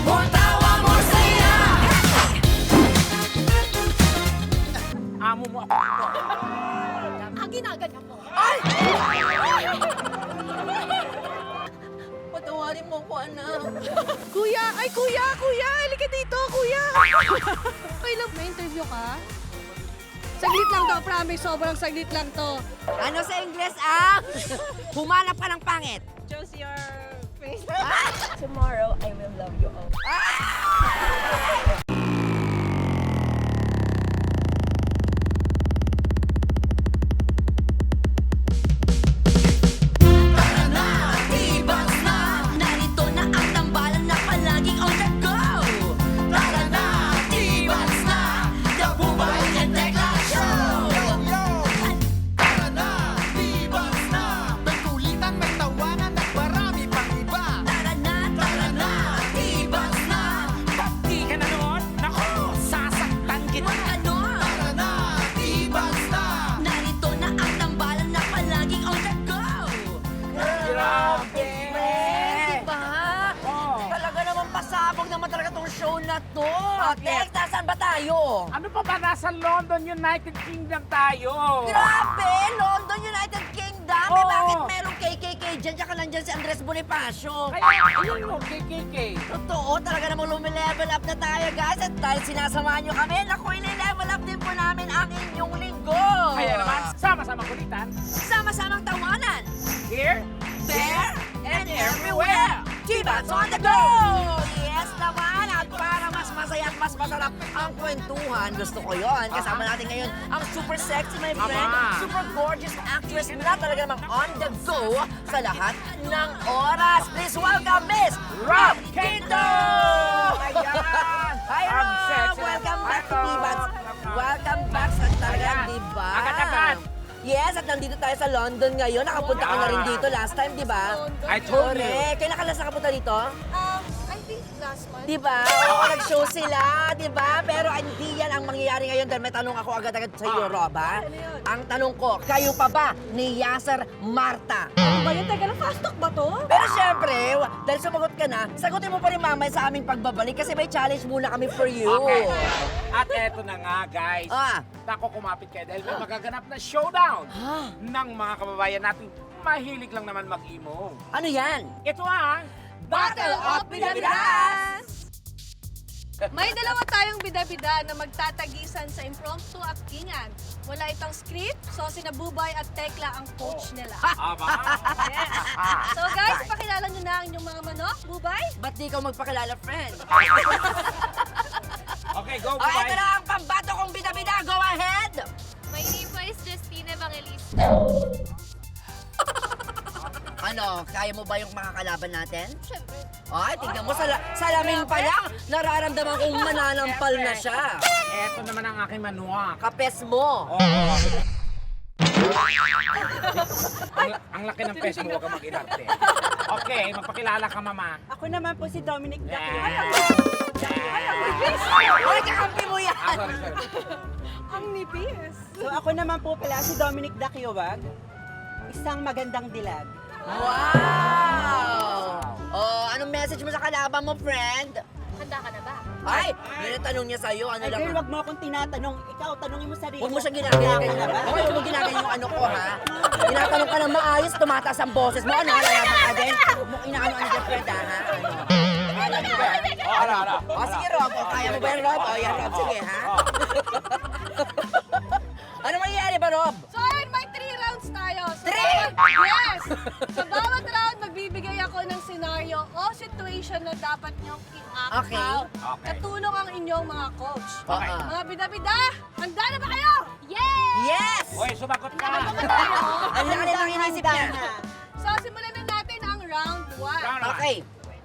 More tawa, more saya. Amo mo ako. Ginaganyan mo. Ay! Patawarin mo ko, anak. Kuya! Ay, kuya! Kuya! Halika dito, kuya! Okay lang, may interview ka? Saglit lang to, promise. Sobrang saglit lang to. Ano sa Ingles, ah? Humanap ka ng pangit. Just your face. Tomorrow, I will love you all. Narito na ang tambalan na palaging on the go. Tara na, tibas na, The Bubay and Tekla Show. Tara na, tibas na. May kulitan, may tawanan at marami pang iba. Tara na, tibas na. Pag di ka nanood, naku, sasaktan kita. Wag ano, Tara na, tibas na. narito na ang tambalan na palaging on the go. Grabe! Diba? Oh. Talaga naman pasabog naman talaga tong show na to. Tek, nasaan ba tayo? Ano pa ba? Nasa London, United Kingdom tayo. Grabe! London, United Kingdom! Eh, Oo. bakit merong KKK dyan? Tsaka nandyan si Andres Bonifacio. Kaya, ayun mo, KKK. Totoo, talaga namang lumilevel up na tayo, guys. At dahil sinasamahan nyo kami, naku, level up din po namin ang inyong linggo. Kaya naman, sama-sama kulitan. Sama-samang tawanan. Here, There and everywhere. Chibats on the go! Yes naman! At para mas masaya at mas masarap ang kwentuhan, gusto ko yon. Kasama natin ngayon ang super sexy, my friend. Aba. Super gorgeous actress na talaga namang on the go sa lahat ng oras. Please welcome Miss Rob Quinto! Ayan! Hi, Ang Rob! sexy Welcome naman. back to Hello. Chibats. Welcome back sa talaga, Ayan. diba? Agad-agad. Yes, at nandito tayo sa London ngayon. Nakapunta ka na rin dito last time, di ba? I told you. Correct. Kailan ka last nakapunta dito? I think last month. Di ba? Oo, nag-show sila, di ba? Pero hindi yan ang mangyayari ngayon dahil may tanong ako agad-agad sa iyo, Rob, ha? Ang tanong ko, kayo pa ba ni Yasser Marta? Ano ba yun? Teka lang, fast talk ba to? Pero syempre, dahil sumagot ka na, sagutin mo pa rin mamaya sa aming pagbabalik kasi may challenge muna kami for you. Okay. At eto na nga, guys. Ah. Nako, kumapit kayo dahil may magaganap na showdown ng mga kababayan natin mahilig lang naman mag-emo. Ano yan? Ito ang Battle of Bidabidas! May dalawa tayong bida-bida na magtatagisan sa impromptu actingan. Wala itong script, so sina Bubay at Tekla ang coach nila. Aba. Yes. So guys, pakilala nyo na ang inyong mga manok, Bubay. Ba't di ikaw magpakilala, friend? Okay, go, Ay, ito Bubay. na ang pambato kong bida-bida. Go ahead! My name po is Justine Evangelista. Ano, kaya mo ba yung makakalaban natin? Siyempre. Ay, tignan mo, salamin pa lang. Nararamdaman kong mananampal na siya. Eto naman ang aking manuwa. Kapes mo. Oo. ang laki ng peso mo, huwag kang mag-inarte. Okay, magpakilala ka, mama. Ako naman po si Dominic Daki. Ay, kakampi mo yan. Sorry. Ang nipis. So ako naman po pala si Dominic Dakiwag. Isang magandang dilag. Wow! Oh, anong message mo sa kalaban mo, friend? Handa ka na ba? Ay, yun ang tanong niya sa'yo. Ano Ay lang? girl, wag mo akong tinatanong. Ikaw, tanongin mo sarili Huwag mo siya Handa ginagawa. ka na ba? Okay, huwag mo ginagawa yung ano ko, ha? Tinatanong ka na maayos, tumataas ang boses mo. Ano, lalaban ka din? Huwag mo inaano-ano dyan, friend, ha? Ano? O, sige, Rob. O, kaya mo ba yan, Rob? O, yan, Rob. Sige, ha? Ano mangyayari ba, Rob? So ayun, may 3 rounds tayo. So, Three? Yes! Sa bawat round, magbibigay ako ng scenario o situation na dapat niyong i-act Okay. out. Okay. Katulong ang inyong mga coach. Okay. Mga bida-bida, handa na ba kayo? Yay! Yes! Hoy, sumagot ka. Ang laki lang inisip niya. So simulan na natin ang round 1. Okay.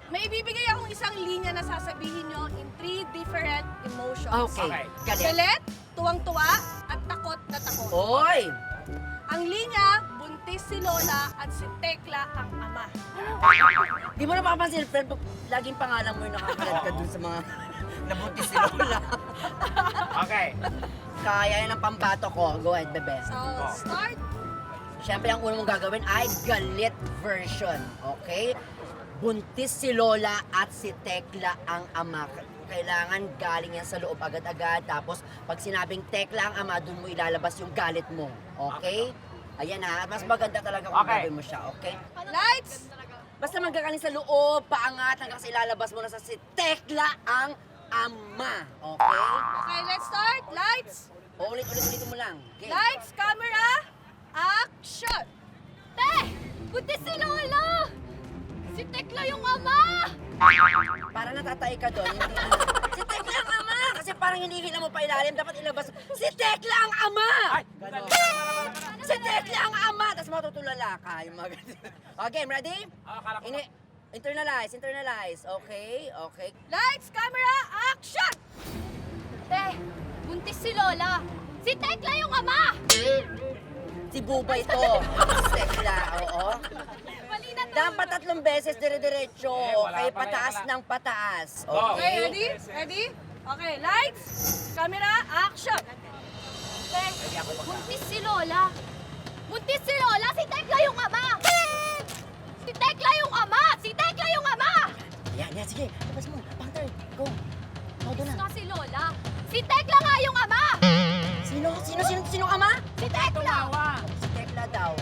May ibibigay akong isang linya na sasabihin nyo in 3 different emotions. Okay. Okay. Galit. Galit, tuwang-tuwa, at takot na takot. Oy! Ang linya, buntis si Lola at si Tekla ang ama. Di mo napapansin, friend, laging pangalan mo yung nakakalat ka dun sa mga nabuntis si Lola. Okay. Kaya yan ang pambato ko. Go ahead, bebe. So, start. Siyempre, ang una mong gagawin ay galit version. Okay? buntis si Lola at si Tekla ang ama. Kailangan galing yan sa loob agad-agad. Tapos, pag sinabing Tekla ang ama, doon mo ilalabas yung galit mo. Okay? Ayan ha, mas maganda talaga kung Okay. gawin mo siya, okay? Lights! Basta magkakaling sa loob, paangat, hanggang sa ilalabas mo na sa si Tekla ang ama. Okay? Okay, let's start. Lights! O, ulit-ulit mo lang. Okay? Lights, camera, action! Te! Buntis si Lola! Si Tekla yung ama! Para natatay ka doon, hindi si Tekla ang ama! Kasi parang hinihila mo pa ilalim, dapat ilabas, si Tekla ang ama! Ay! Ganon. Si Tekla ang ama! Tapos matutulala ka, yung mga ganun. Okay, ready? Akala ko. Internalize. Okay, okay. Lights, camera, action! Te! Buntis si Lola! Si Tekla yung ama! Si Bubay to. Si Tekla, oo. Mali na to! Dapat 3 beses dire-diretso. wala Kay pala, pataas wala. ng pataas. Go. Okay, Okay? ready? Ready? Okay, lights, camera, action! Te! Buntis si Lola! Buntis si Lola! Si Tekla yung ama! Si Tekla yung ama! Si Tekla yung ama! Yan, sige. Labas mo. Panther, go. Go doon na. Gusto si Lola! Si Tekla nga yung ama! Sino ama? Si Tekla! Si Tekla daw.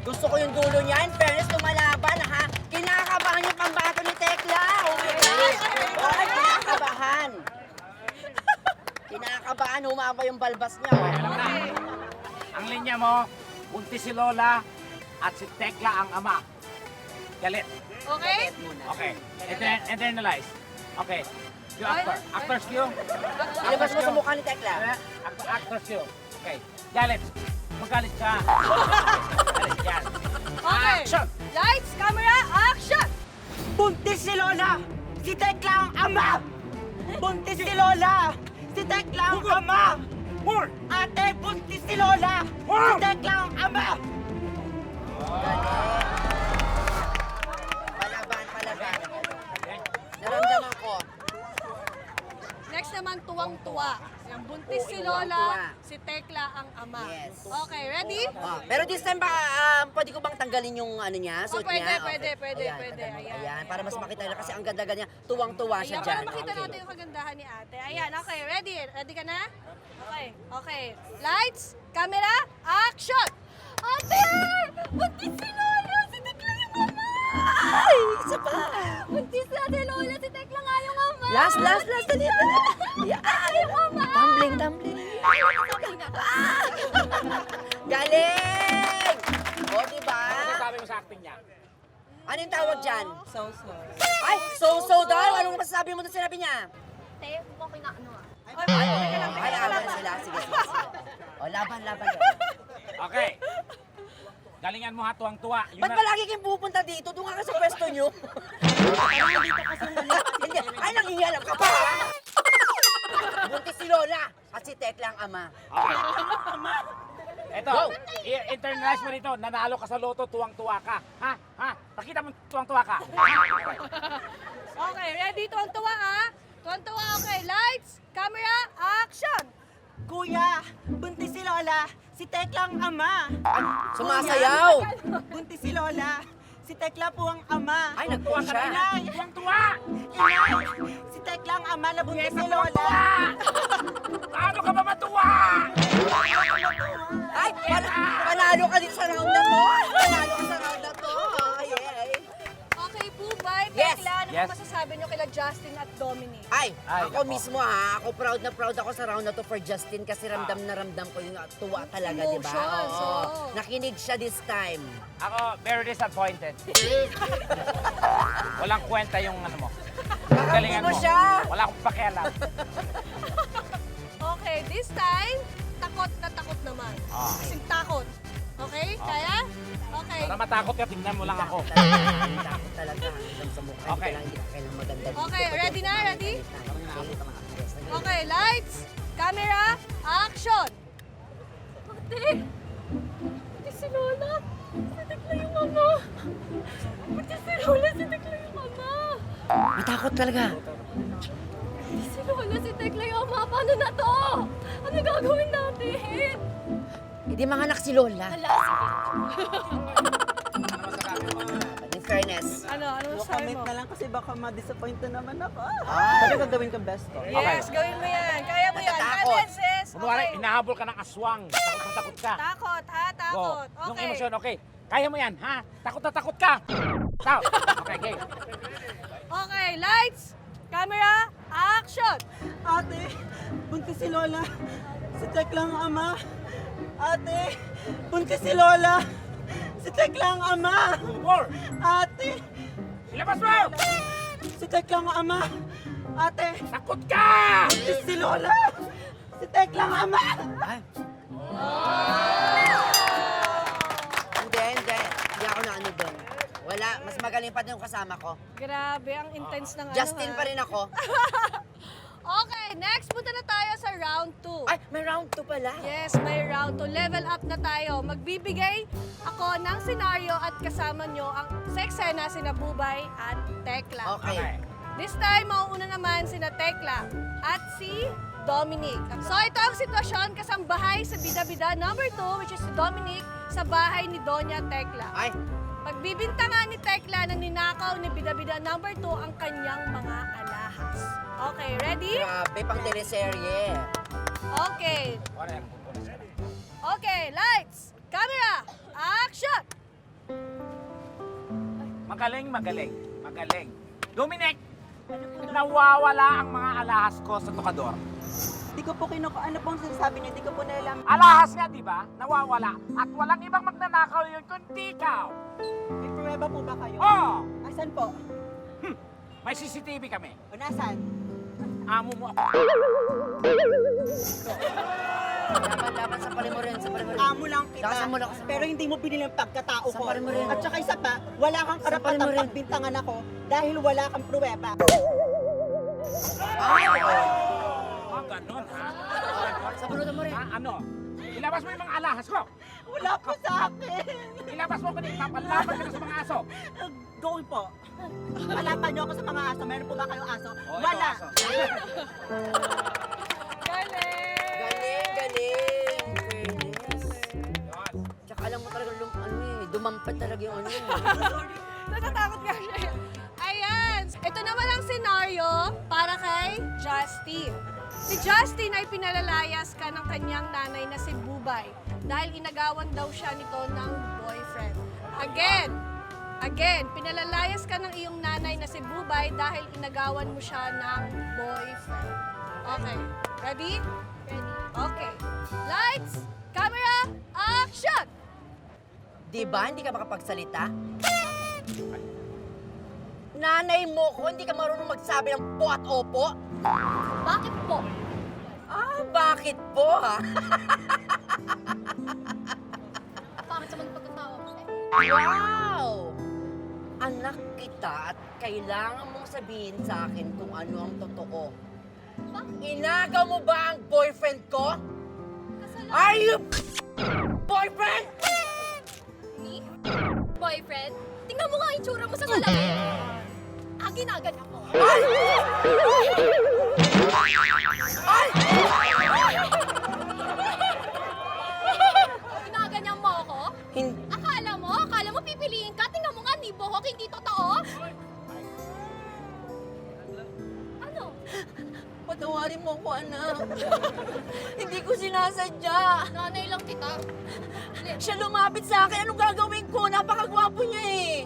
Gusto ko yung dulo niya. In fairness, lumalaban ha. Kinakabahan yung pambato ni Tekla. Oh my gosh. Bakit kinakabahan? Kinakabahan, humaba yung balbas niya. Oh. Alam na. Ang linya mo, buntis si Lola at si Tekla ang ama. Galit. Okay? Okay. Internalize. Okay. Cue actor. Actors cue. Ilabas mo sa mukha ni Tekla. Actors cue. Okay. Galit. Magalit ka. Galit yan. Okay. Action! Lights, camera, action! Buntis si Lola! Si Tekla ang ama! Buntis si Lola! Si Tekla ang ama! More! Ate, buntis si Lola! Si Tekla ang ama! Palaban. Naramdaman ko. Next naman, tuwang-tuwa. Yung buntis si Tuwang-tuwa. Lola, si Tekla ang ama. Yes. Okay, ready? Pero this time ba, pwede ko bang tanggalin yung ano niya, suit pwede, niya? pwede. Ayan, Ayan. Ayan, para mas makita nila kasi ang ganda-ganda niya. Tuwang-tuwa siya Ayan, dyan. para makita Okay. natin yung kagandahan ni ate. Ayan, okay, ready? Ready ka na? Okay. Lights, camera, action! Ate! Buntis si Lola! Si Tekla yung ama! Ay, isa pa! Buntis na si Lola! Si Tekla nga yung ama! Last, dali. Ay, yung ama! Tumbling. Sabay na. Galing! O, diba? Ano sabi mo sa acting niya? Ano yung tawag dyan? So. Ay, so daw. Anong masasabi mo doon sinabi niya? Te, okay na ano ah. Ay, laban sila. Sige. O, laban. Okay. Galingan mo ha, tuwang-tuwa. Yun Ba't na- palagi kayong pupunta dito? Doon ka sa pwesto nyo. Hindi. Ay, nangihialam ka pa. Buntis si Lola at si Tekla ang ama. Okay. Eto, Go. internalize mo rito. Nanalo ka sa loto, tuwang-tuwa ka. Ha? Pakita mo tuwang-tuwa ka. Okay, ready? Tuwang-tuwa ah. Tuwang-tuwa, okay. Lights, camera, action! Kuya, buntis si Lola! Si Tekla ang ama! Sumasayaw. Buntis si Lola! Si Tekla po ang ama! Ay, nagpuan siya. Inay! Tuwang-tuwa! Inay! Si Tekla ang ama na buntis si Lola! Tuwang-tuwa! Paano ka ba matuwa? Ay, panalo ka din sa round na to. Panalo ka sa round na to. Ay. Okay, Bubay, Yes. Tekla, ano Yes. masasabi nyo kila Justin at Dominic? Ay, Ay, ako nako. mismo ha. Ako proud ako sa round na to for Justin kasi ramdam na ramdam ko yung tuwa talaga, di ba? Emotions, oo. Nakinig siya this time. Ako, very disappointed. Walang kwenta yung ano mo. Kakampi Galingan mo mo. siya. Wala akong pakialam. Okay, this time, takot na takot naman. Ah. Kasing takot. Okay? Kaya? Okay. Para matakot ka, tingnan mo lang ako. Takot talaga. Hanggang sa mukha. Okay. Hindi ka kailang maganda dito. Okay, ready na? Ready? Yes, Okay, lights, camera, action! Ate! Buntis si Lola! Si Tekla yung ama! Buntis si Lola! Si Tekla yung ama! Matakot talaga. Buntis si Lola! Si Tekla yung ama! Paano na to? Ano gagawin natin? Hindi mga anak si Lola. Hala, sige. In fairness. Ano No sabi comment mo? na lang kasi baka ma-disappoint na naman ako. Ay. Pero gagawin ko best ko. Yes, gawin mo yan. Kaya mo yan. Natatakot. Kaya mo yan, sis. Kunwari, Okay. hinahabol ka ng aswang. Takot na takot ka. Takot, ha? Takot. Go. Yung Okay. emosyon, okay. Kaya mo yan, ha? Takot na takot ka. Stop. Okay, game. Okay, lights, camera, action! Ate, buntis si Lola. Si Tekla ang ama. Ate, buntis si Lola. Si Tekla ang ama. More. Ate, Ilabas mo! si Tekla ang ama. Ate, Takot ka! buntis si Lola. Si Tekla ang ama. Ay. Hindi. Hindi ako na ano doon. Wala, mas magaling pa din yung kasama ko. Grabe, ang intense ng Justin ano, pa rin ako. Okay, next punta na tayo sa round 2. Ay, may round 2 pala. Yes, may round 2. Level up na tayo. Magbibigay ako ng senaryo at kasama nyo ang sa eksena sina Bubay at Tekla. Okay. This time, mauuna naman sina Tekla at si Dominic. So ito ang sitwasyon kasambahay sa bida-bida number 2, which is si Dominic sa bahay ni Doña Tekla. Ay, Pagbibintangan ni Tekla na ninakaw ni bida-bida number 2 ang kanyang mga alahas. Okay, ready? grabe pang teleserye. Okay. Okay, lights, camera, action! Magaling. Dominic, nawawala ang mga alahas ko sa tokador. Di ko po ano pong sinasabi niyo, di ko po nalaman. Alahas nga, di ba? Nawawala. At walang ibang magnanakaw yun kundi ikaw. May pruweba po ba kayo? Oh! Asan po? May CCTV kami. O nasan? Amo mo ako. Laban, sampalin mo rin. Amo lang kita. Lakasan mo, lakasan mo. Pero hindi mo binili ang pagkatao ko. Sampalin mo rin. At saka isa pa, wala kang Sampalin mo karapatang rin. pagbintangan ako dahil wala kang pruweba. Ay, Ah, ganun, ha? sabunutan mo rin. Ah, ano? Ilabas mo yung mga alahas ko. Wala po sa akin. Ilabas mo kung ipapalaban ka na sa mga aso. Goal po. Palapan niyo ako sa mga aso. Meron po ba kayong aso? Oh, ito, Wala. aso. Galing! Galing. Fairness. Yun. Tsaka alam mo talaga, dumampad talaga yung ano yun. Natatakot nga siya. Ayan! Ito naman ang senaryo para kay Justin. Si Justin ay pinalalayas ka ng kanyang nanay na si Bubay dahil inagawan daw siya nito ng boyfriend. Again, pinalalayas ka ng iyong nanay na si Bubay dahil inagawan mo siya ng boyfriend. Okay. Ready? Ready. Okay. Lights, camera, action! Di ba? Hindi ka makapagsalita? Nanay mo ko, hindi ka marunong magsabi ng po at opo? Bakit po? Ah, bakit po ha? Bakit sa mga pagkatawa mo? Wow! Anak kita at kailangan mong sabihin sa akin kung ano ang totoo. Inagaw mo ba ang boyfriend ko? Kasalanan Are you boyfriend? ni boyfriend? Tingnan mo nga yung tsura mo sa salamin. Ginaganyan ko. Ay! Ay! Ginaganyan mo ako? Hindi. Akala mo pipiliin ka? Tingnan mo nga, ni Bohok, hindi totoo. Ano? Patawarin mo ko, anak. Hindi ko sinasadya. Nanay lang kita. Siya lumapit sa akin. Anong gagawin ko? Napakagwapo niya eh.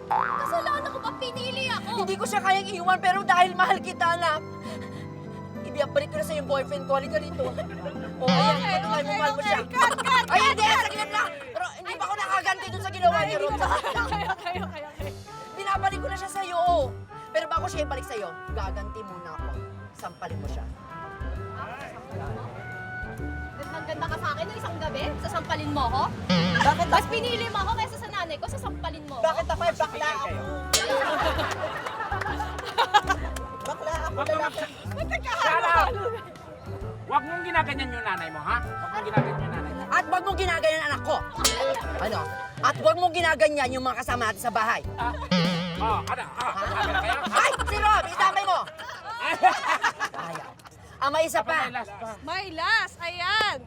Kasalanan ko ba pinili ako? Hindi ko siya kayang iwan, pero dahil mahal kita, anak, ibabalik ko na sa yung boyfriend ko. Halika rito. O, ayan, ito tayo, mahal mo siya. Ay, hindi, saglit lang. Pero hindi pa ako nakaganti dun sa ginawa niya, Ron. Saglit lang. Okay. Binabalik ko na siya sa'yo. Pero bago siya ibalik sa'yo, gaganti muna ako. Sampalin mo siya. Ganda ka sa akin ng isang gabi? Sasampalin mo ako? Bakit Mas pinili mo ako kaysa sa nanay ko, sasampalin mo ako? Bakit ako ay bakla ako? Bakla ako lalaki. Shut up! Huwag mong ginaganyan yung nanay mo, ha? Huwag mong ginaganyan yung nanay mo. At wag mong ginaganyan anak ko. Ano? At wag mong ginaganyan yung mga kasama natin sa bahay. Oh, ano? Ano kayo? Ay! Si Rob! Itamay mo! Ayaw. May isa pa. May last pa. May last, ayan.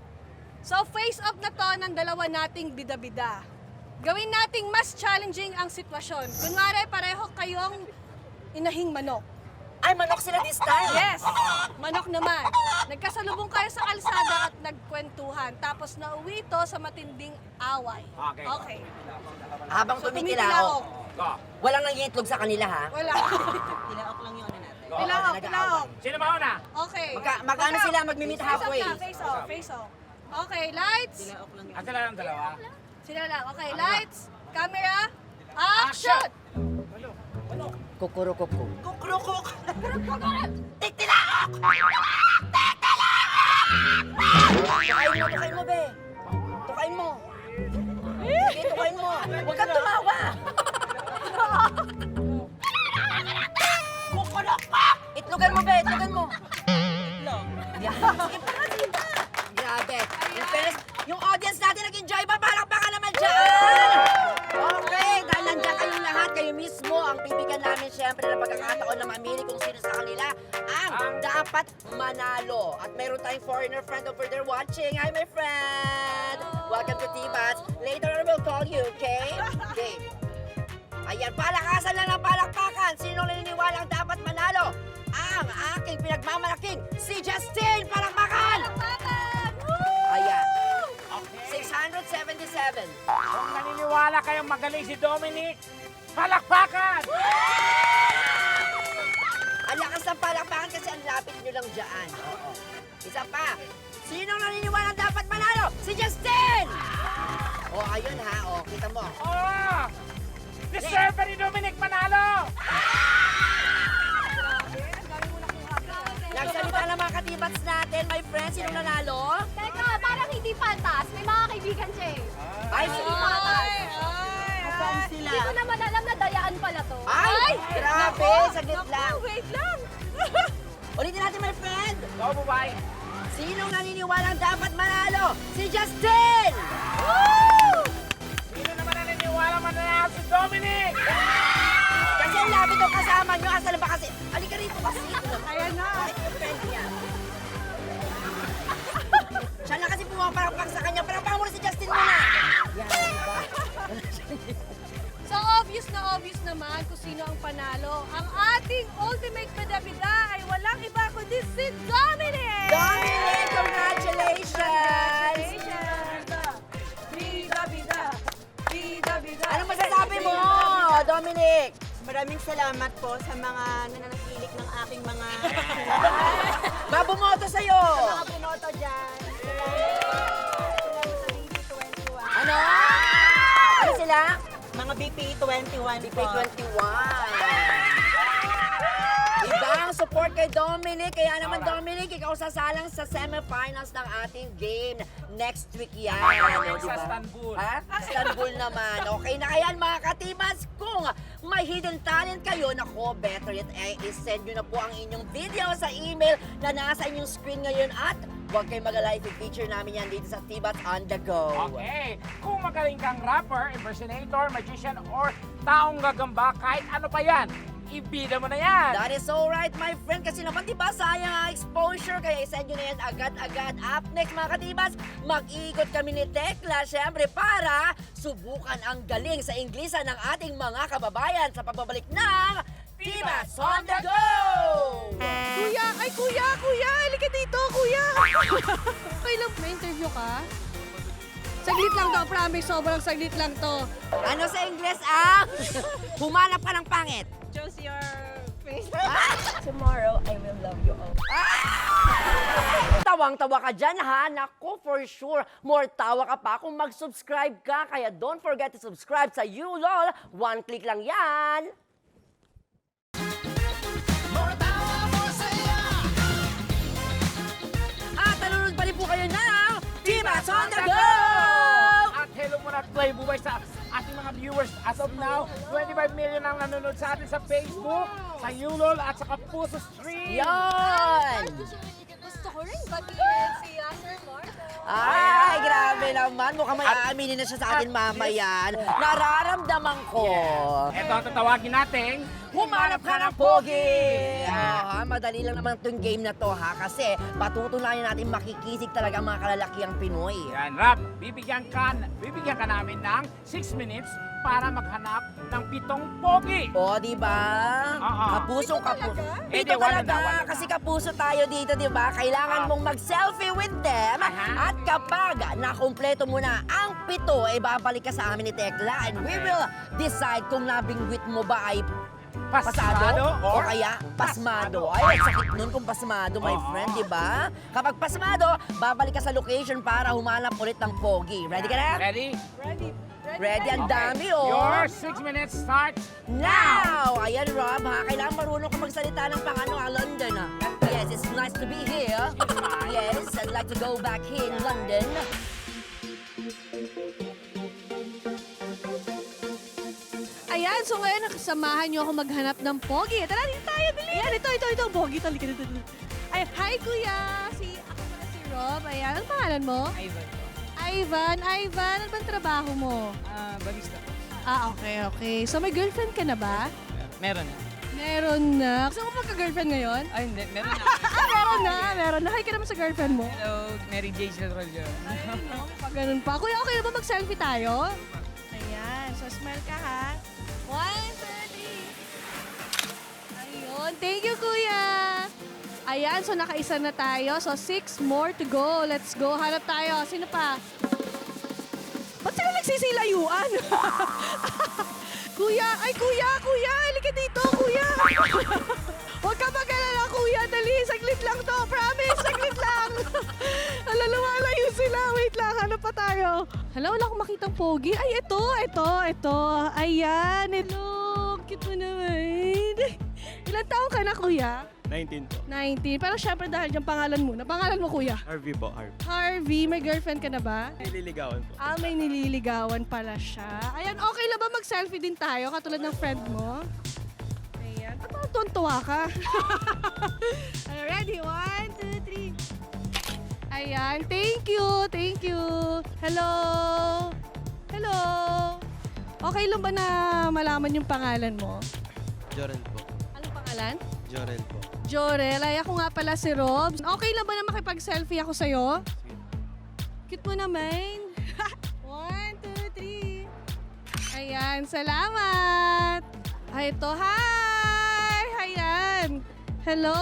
So face off na to ng dalawa nating bida-bida. Gawin nating mas challenging ang sitwasyon. Kunwari, pareho kayong inahing manok. Ay, manok sila this time. Yes! Manok naman. Nagkasalubong kayo sa kalsada at nagkwentuhan. Tapos nauwi ito sa matinding away. Okay. Okay. Habang So, tumitilaok. Go. Walang nangiitlog sa kanila, ha? Wala. Tilaok lang yung ano natin. Go. Tilaok, tilaok. Sino mauna? Okay. Magkano sila magmi-meet halfway? Face off, face off. Okay, lights. Tilaok lang yung At sila lang dalawa. Sila lang. Okay, lights, camera, action! Kukurukuku. Kukrukuk! Tukain mo, be. Tukain mo. Sige, tukain mo. Huwag kang tumawa. Kukulokok! Itlogan mo, be. Itlogan mo. Itlog. Yan. Sige pa, sige pa. Grabe. In fairness, yung audience natin nag-enjoy ba? Palakpakan naman dyan! Okay, dahil nandiyan kayong lahat, kayo mismo ang bibigyan namin syempre ng pagkakataon na mamili kung sino sa kanila ang dapat manalo. At mayroon tayong foreigner friend over there watching. Hi, my friend! Welcome to T-Bats. Later on, we'll call you, okay? Okay. Ayan, palakasan lang ng palakpakan. Sino naniniwala ang dapat manalo? Ang aking pinagmamalaking si Justine! Palakpakan! Ayan. Okay. 677. Kung naniniwala kayong magaling si Dominic, palakpakan! Ang lakas ng palakpakan kasi ang lapit nyo lang dyan. Oo. Isa pa. Sino naniniwala dapat manalo? Si Justine! O, ayun ha. O, kita mo. Oh! Deserve pa ni Dominic manalo! Nagsalita ng mga katibats natin, my friends. Sinong nanalo? Teka, parang hindi pantas. May mga kaibigan siya eh. Ay, Hindi pantas. Saan sila? Hindi ko naman alam na dayaan pala to. Ay! Grabe! Saglit lang. Wait lang. Ulitin natin, my friend. Go, bubay! Sinong naniniwala dapat manalo? Si Justine! Sino naman naniniwala manalo si Dominic? Kasi ang lapit ng kasama nyo. Asa na ba kasi? Halika rito kasi. Ayan na. Bakit yung friend niya? Siya lang kasi pumaparapang sa kanya. Parang mo na si Justin muna. Yan, diba? So obvious naman kung sino ang panalo. Ang ating ultimate bida-bida ay walang iba kundi si Dominic! Dominic, congratulations! Bida-bida! Bida-bida! Ano masasabi mo, Dominic? Maraming salamat po sa mga nananatilik ng aking mga Mabumoto sa'yo! mga pinoto dyan. Salamat sa BP21. Ano? Ano sila? Mga BP21 po. BP21. Iba ang support kay Dominic. Kaya naman, Dominic, ikaw sasalang sa semifinals ng ating game. Next week yan. Ano, Sa Istanbul. Ha? Istanbul naman. Okay na kayan, mga katibas. Kung may hidden talent kayo, nako, better yet, i-send nyo na po ang inyong video sa email na nasa inyong screen ngayon at huwag kayong mag-live feature namin yan dito sa T-Bats on the go. Okay, kung magaling kang rapper, impersonator, magician, or taong gagamba, kahit ano pa yan, ibida mo na yan. That is so right, my friend. Kasi naman, di ba, sayang ang exposure. Kaya isend nyo na yan agad-agad. Up next, mga katibas, mag-iikot kami ni Tekla, syempre, para subukan ang galing sa Inglisa ng ating mga kababayan sa pagbabalik ng Tibats on the Go! Kuya! Ay, kuya! Kuya! Halika dito, kuya! Okay lang, may interview ka? Saglit lang to, promise. Sobrang saglit lang to. Ano sa Ingles ang humanap ka ng pangit? Just your face. Tomorrow, I will love you all. Tawang-tawa ka dyan, ha? Naku, for sure. More tawa ka pa kung mag-subscribe ka. Kaya don't forget to subscribe sa YouLol. One click lang yan. More tawa, more saya. At nanonood pa rin po kayo ng Tibats on the Go! At hello muna, Play Bubay, sa ating mga viewers. As of now, 25 million ang nanonood sa atin sa Facebook, sa YouLol, at sa Kapuso Stream. Yan! Gusto ko rin batiin si Sir Marco. Ay, grabe naman. Mukhang may aaminin na siya sa atin mamaya. Nararamdaman ko. Ito ang tatawagin nating Humanap ka ng pogi! Madali lang naman itong game na to ha. Kasi patutunayan natin makikisig talaga ang mga kalalakiang Pinoy. Yan, Rap, bibigyan ka namin ng 6 minutes para maghanap ng 7 pogi. O, di ba? Oo. Kapusong kapuso. Eh, Dito di, wala talaga, na, wala na. kasi kapuso tayo dito, di ba? Kailangan mong mag-selfie with them. Aha. At kapag nakumpleto mo na ang 7, babalik ka sa amin ni Tekla and we will decide kung nabingwit mo ba ay pasado o or kaya pasmado. Ay, ang sakit nun kung pasmado, my Oo. friend, di ba? Kapag pasmado, babalik ka sa location para humanap ulit ng pogi. Ready ka na? Ready? Ready? Ang dami, oh. Your 6 minutes starts Now! Ayan, Rob, ha? Kailangan marunong ka magsalita ng London, ha? Yes, it's nice to be here. Yes, I'd like to go back here in London. Ayan, so ngayon nakasamahan niyo ako maghanap ng pogi. Tara, dito tayo, dali. Ayan, ito. Pogi, talika dito. Ay, hi, kuya. Ako pala si Rob. Ayan, ano pangalan mo? Ivan. Ivan, ano bang trabaho mo? Barista. Okay. So may girlfriend ka na ba? Meron. Meron na. Gusto mo magka-girlfriend ngayon? Ay, hindi. Meron na. Meron na. Hi ka naman sa girlfriend mo. Hello, Mary J. Silrolio. Pag ganun pa. Kuya, okay na ba mag-selfie tayo? Ayan. So, smile ka, ha? 1, 2, 3. Ayun. Thank you, kuya. Ayan. So, nakaisa na tayo. So, 6 more to go. Let's go. Hanap tayo. Sino pa? Ba't sila nagsisilayuan? Kuya! Ay, kuya! Halika dito, kuya! Huwag ka mag-alala, kuya. Dali, saglit lang to. Promise, saglit lang. Lumalayo sila. Wait lang, hanap pa tayo. Hala, wala akong makitang pogi. Ay, ito. Ayan, hello. Cute mo naman. Ilan taong ka na, kuya? 19 po. 19. Pero syempre dahil yung pangalan mo. Pangalan mo, kuya? Harvey po, Harvey. Harvey, may girlfriend ka na ba? Nililigawan po. May nililigawan pala siya. Ayan, okay lang ba mag-selfie din tayo katulad ng friend mo? Ayan. Ba't ako tuntua ka? Ready? 1, 2, 3. Ayan. Thank you. Hello. Okay lang ba na malaman yung pangalan mo? Jorel po. Anong pangalan? Jorel po. Jorel, ay ako nga pala si Rob. Okay lang ba na makipag-selfie ako sa'yo? Cute mo naman. 1, 2, 3. Ayan, salamat. Ay, ito, hi! Ayan. Hello.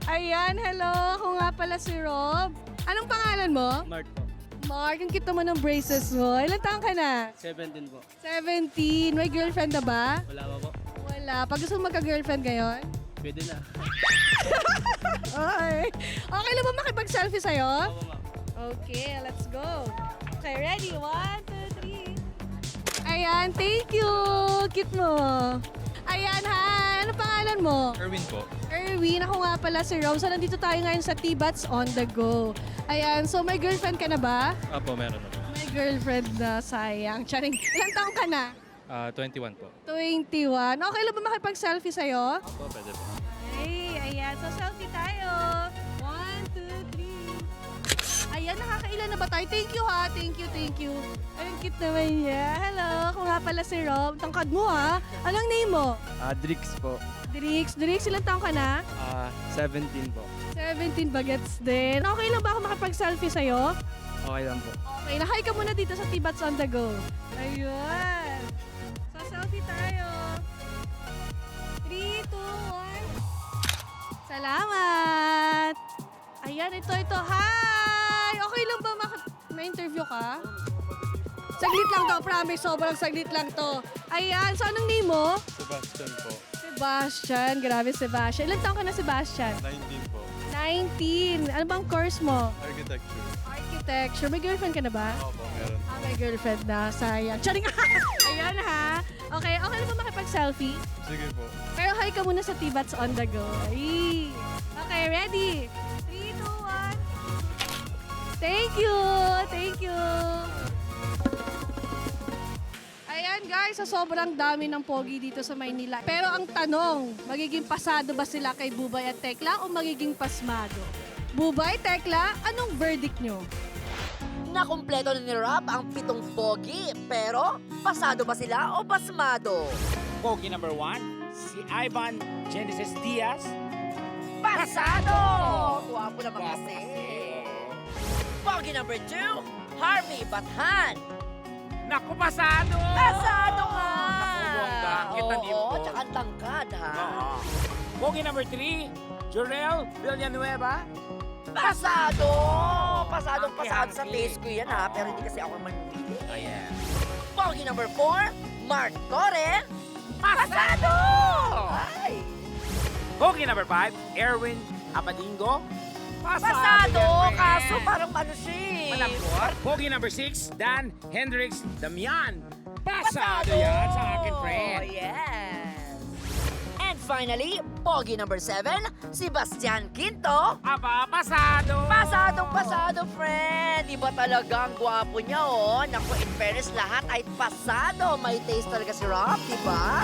Ayan, hello. Ako nga pala si Rob. Anong pangalan mo? Mark po. Mark, ang cute naman ng braces mo. Ilan taong ka na? 17 po. 17. May girlfriend na ba? Wala pa po. Wala. Pag gusto mo magka-girlfriend ngayon? Pwede na. Okay lang ba makipag-selfie sa'yo? Opo, ma'am. Okay, let's go. Okay, ready? 1, 2, 3. Ayan, thank you. Cute mo. Ayan, ha. Ano pangalan mo? Erwin po. Erwin. Ako nga pala si Rose. So, nandito tayo ngayon sa T-Bats on the go. Ayan, so may girlfriend ka na ba? Apo, meron na po. May girlfriend na, sayang. Charing. Ilang taong ka na? 21 po. 21. Okay lang ba makipag-selfie sa'yo? Apo, pwede po. Ay, ayan. So, selfie tayo. 1, 2, 3. Ayan, nakakailan na ba tayo? Thank you, ha. Thank you. Ay, ang cute naman niya. Hello, ako nga pala si Rob. Tangkad mo, ha. Anong name mo? Drix po. Drix, ilang taong ka na? 17 po. 17 bagets din. Okay lang ba ako makapag-selfie sa'yo? Okay lang po. Okay, na-hi ka muna dito sa T-Bats on the go. Ayun. So, selfie tayo. 3, 2, 1. Salamat! Ayan, ito. Hi! Okay lang ba ma-interview ka? Saglit lang to, promise. Sobrang saglit lang to. Ayan, so anong name mo? Sebastian po. Sebastian. Grabe, Sebastian. Ilan taong ka na, Sebastian? 19 po. 19. Ano bang course mo? Architecture. Architecture. May girlfriend ka na ba? Opo, meron. May girlfriend na. Sayang. Charing! Ayan, ha? Okay na ba makipag-selfie? Sige po. Pero hi ka muna sa T-Bats on the go. Ay. Okay, ready? 3, 2, 1. Thank you. Ayan guys, sa sobrang dami ng pogi dito sa Maynila. Pero ang tanong, magiging pasado ba sila kay Bubay at Tekla o magiging pasmado? Bubay, Tekla, anong verdict nyo? na kumpleto na ni Rob ang 7 pogi. Pero, pasado ba sila o pasmado? Pogi number 1, si Ivan Genesis Diaz. Pasado! Guwapo naman kasi. Pogi number 2, Harvey Bathan. Naku, pasado! Pasado nga! Bongga, kita dito. Oo, tsaka ang tangkad, ha? Oo. Pogi number 3, Jorel Villanueva. Pasado! Pasadong pasado sa Hangki-hangki. taste ko yan, ha? Pero hindi kasi ako manpili. Ayan. Pogi number 4, Mark Torres. Pasado! Ay! Pogi number 5, Erwin Apadingo. Pasado! yan, Kaso friend. parang ano siya eh. Malambot. Pogi number 6, Dan Hendrix Damian. Pasado yan sa akin, friend. Yes! And finally, Pogi number 7, Sebastian Quinto. Aba, pasado! Pasadong pasado, friend! Iba talaga ang gwapo niya, oh. Naku, in fairness, lahat ay pasado. May taste talaga si Rob, di ba?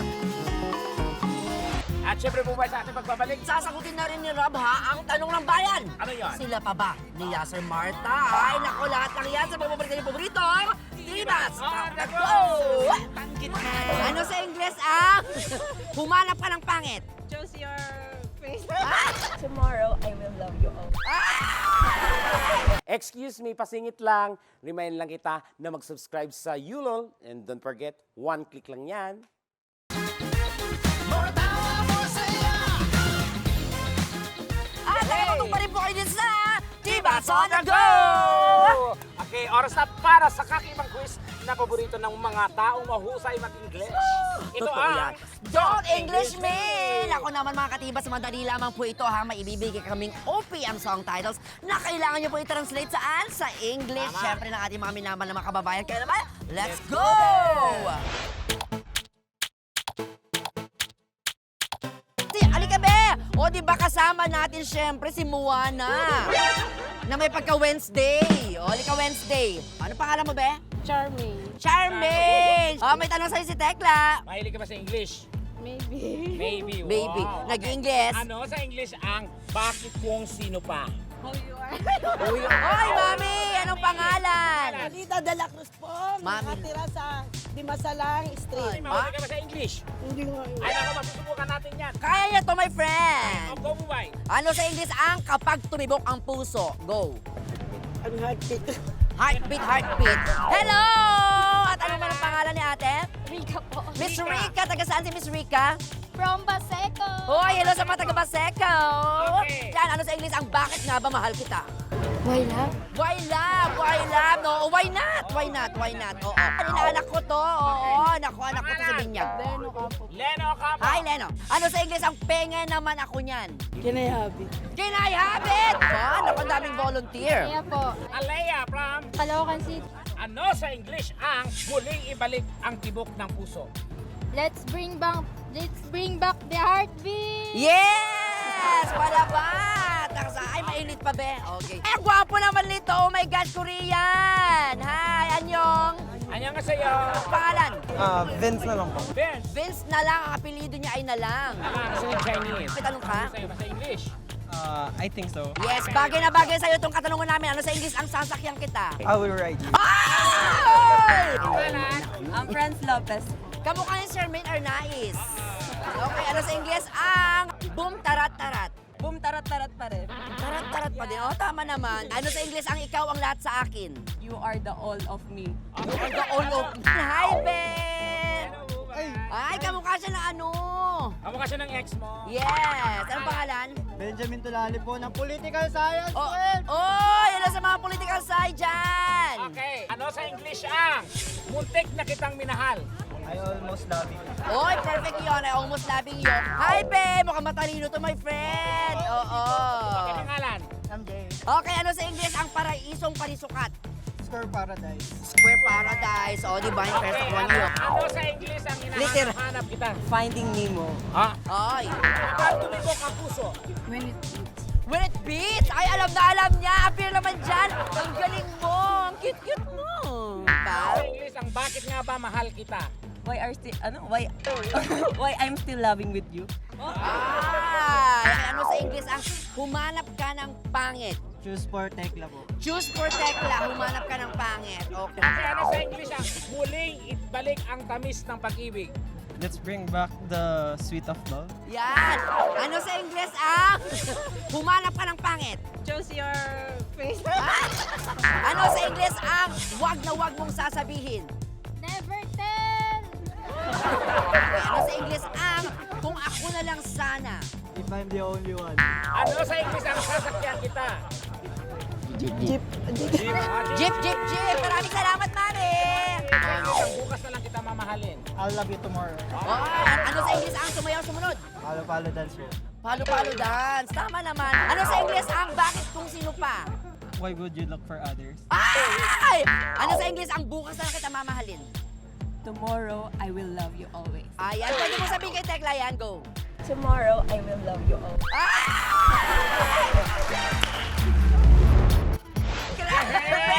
At syempre po ba sa ating pagbabalik? Sasagutin na rin ni Rob, ha, ang tanong ng bayan. Ano yun? Sila pa ba ni Yasser Marta? Ay, naku, lahat ng yan sa pagbabalik ng paborito. Divas! Go! Ano sa Ingles, ah? Humanap ka ng pangit. Choose your face. Tomorrow, I will love you all. Excuse me, pasingit lang. Remind lang kita na mag-subscribe sa Yulol. And don't forget, 1 click lang yan. More tawa, more saya. At nakatutong pa rin po kayo din sa Divas on the Go! Okay, oras na para sa kakibang quiz na paborito ng mga taong mahusay mag-English. Ito Totoo ang yan. Don't English Me! Ako naman mga katibas, madali lamang po ito ha. Maibibigay kaming OPM song titles na kailangan nyo po i-translate saan? Sa English. Tama. Siyempre ng ating mga minamahal na mga kababayan. Kaya naman, let's go! Alika be! O di ba kasama natin siyempre si Moana na may pagka-Wednesday. O, alika Wednesday. Ano pangalan mo be? Charming. Charming! O, may tanong sa'yo si Tekla. Mahilig ka ba sa English? Maybe. Maybe. Baby, Wow. nag-English. Ano sa English ang bakit kung sino pa? How you are? Uy, Hoy, Mami! Anong pangalan? Lolita de la Cruz po, Mami. nakatira sa Dimasalang Street. Mahilig ka ba sa English? Hindi nga yun. Ay, naku, masusubukan natin yan. Kaya niya to, my friend. Go, Bubay. Ano sa English ang kapag tumibok ang puso? Go. Ang heartbeat. Heartbeat, heartbeat. Hello! At ano man ang pangalan ni ate? Rika po. Miss Rika. Taga saan si Miss Rika? From Baseco. Hoy, hello sa mga taga Baseco. Okay. Yan, ano sa English ang bakit nga ba mahal kita? Why love? Why love? Why love? No, why not? Why not? Why not? Oo. Inaanak ko to. Oo, naku, anak ko to sa binyag. Leno ka po. Leno Cabo. Hi, Leno. Ano sa English ang pengen naman ako niyan? Kinayabi. Can I have it? Ba, naku, ang daming volunteer. Kaya po. Alea from Caloocan City. ano sa English ang muling ibalik ang tibok ng puso? Let's bring back the heartbeat. Yes! Palabat! Ay, mainit pa, be. Okay. Ay, ang gwapo naman nito. Oh my gosh, Korean! Hi, Anyong! Anyang ka sa'yo. Pangalan? Vince na lang po. Vince. Vince na lang. Ang apelido niya ay na lang. Sa Chinese. May tanong ka? Ano sa'yo ba sa English? I think so. Yes, bagay na bagay sa'yo itong katanungan namin. Ano sa English ang sasakyan kita? I will ride you. Ay! Ang Franz Lopez. Kamukha ni Shermaine Arnaiz. Okay, ano sa English ang boom tarat tarat? Boom, tarat-tarat pa rin. Tarat tarat pa din. Oh, tama naman. Ano sa English ang ikaw ang lahat sa akin? You are the all of me. You are the all of me. Hi, Ben! Hello, Bubay. Ay, kamukha siya na ano? Amo ka siya ng ex mo. Yes! Anong pangalan? Benjamin Tulali po ng Political Science. Oh, oh, yun lang sa mga political side dyan. Okay. Ano sa English ang muntik na kitang minahal? I almost love you. Oy, perfect yun. I almost loving you. Hi, Ben! Mukhang matalino to, my friend. Oo. Okay, pangalan. Someday. Okay, ano sa English ang paraisong parisukat? Square Paradise. Square Paradise. O, di ba yung first Okay, one ano, yun? ano sa English ang Literal. hinahanap kita? Finding Nemo. Ha? Ay. Kapag tumibok ang puso. When it beats! Ay, alam na alam niya. Appear naman dyan. Ang galing mo. Ang cute-cute mo. Ano Diba? sa English ang bakit nga ba mahal kita? Why I'm still loving with you? Ay, ano sa English ang humanap ka ng pangit? Choose for Tekla po. Choose for Tekla, humanap ka ng pangit. Okay. Kaya ano sa English ang muling ibalik ang tamis ng pag-ibig. Let's bring back the sweet of love. Yan. Ano sa Ingles ang humanap ka ng pangit? Choose your face. Ano sa Ingles ang wag na wag mong sasabihin? Never tell! Ano sa Ingles ang kung ako na lang sana? If I'm the only one. Ano sa English ang sasakyan kita? Jeep. Jeep, jeep, jeep. Maraming salamat, Mare. Ang bukas na lang kita mamahalin. I'll love you tomorrow. Oh, ano sa Ingles ang sumayaw sumunod? Palo-palo dance po. Palo-palo dance. Tama naman. Ano sa Ingles ang bakit kung sino pa? Why would you look for others? Ay! Ano sa Ingles ang bukas na lang kita mamahalin? Tomorrow, I will love you always. Ayan, pwede mo sabihin kay Tekla yan. Go. Tomorrow, I will love you always. Grabe!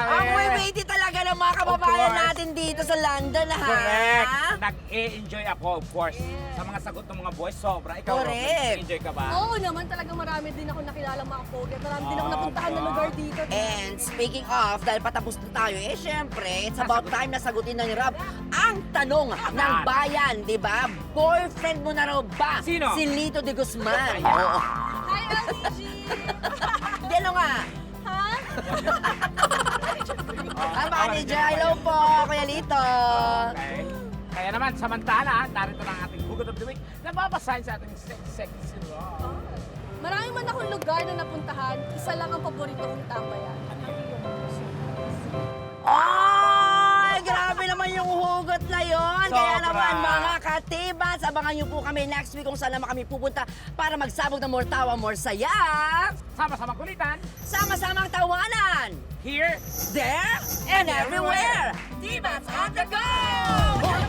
Ang witty talaga ng mga kababayan Of course. natin dito sa London, ha? Correct. Nag-e-enjoy ako, of course. Sa mga sagot ng mga boys, sobra. Ikaw, Correct. nag-enjoy ka ba? Oo naman, talagang marami din ako nakilala mga pogi. Marami din ako napuntahan na lugar dito. And speaking of, dahil patapos na tayo, syempre, it's about time na sagutin na ni Rob ang tanong ng bayan, di ba? Boyfriend mo na raw ba? Sino? Si Lito de Guzman. Ayan. Oo. Hi, LDG! Di ano nga? Ha? Ang manager, hello po, Kuya Lito. Okay. Kaya naman, samantala, narito na ang ating Hugot of the Week na babasahin sa ating sexy Rob. Marami man akong lugar na napuntahan, isa lang ang paborito kong tambayan. Ay, grabe naman yung hugot na yon. Kaya Sobra. naman mga katibas, abangan niyo po kami next week kung saan naman kami pupunta para magsabog ng more tawa, more saya. Sama-sama kulitan, Sama-samang tawanan. here, There and everywhere. Divas on the go!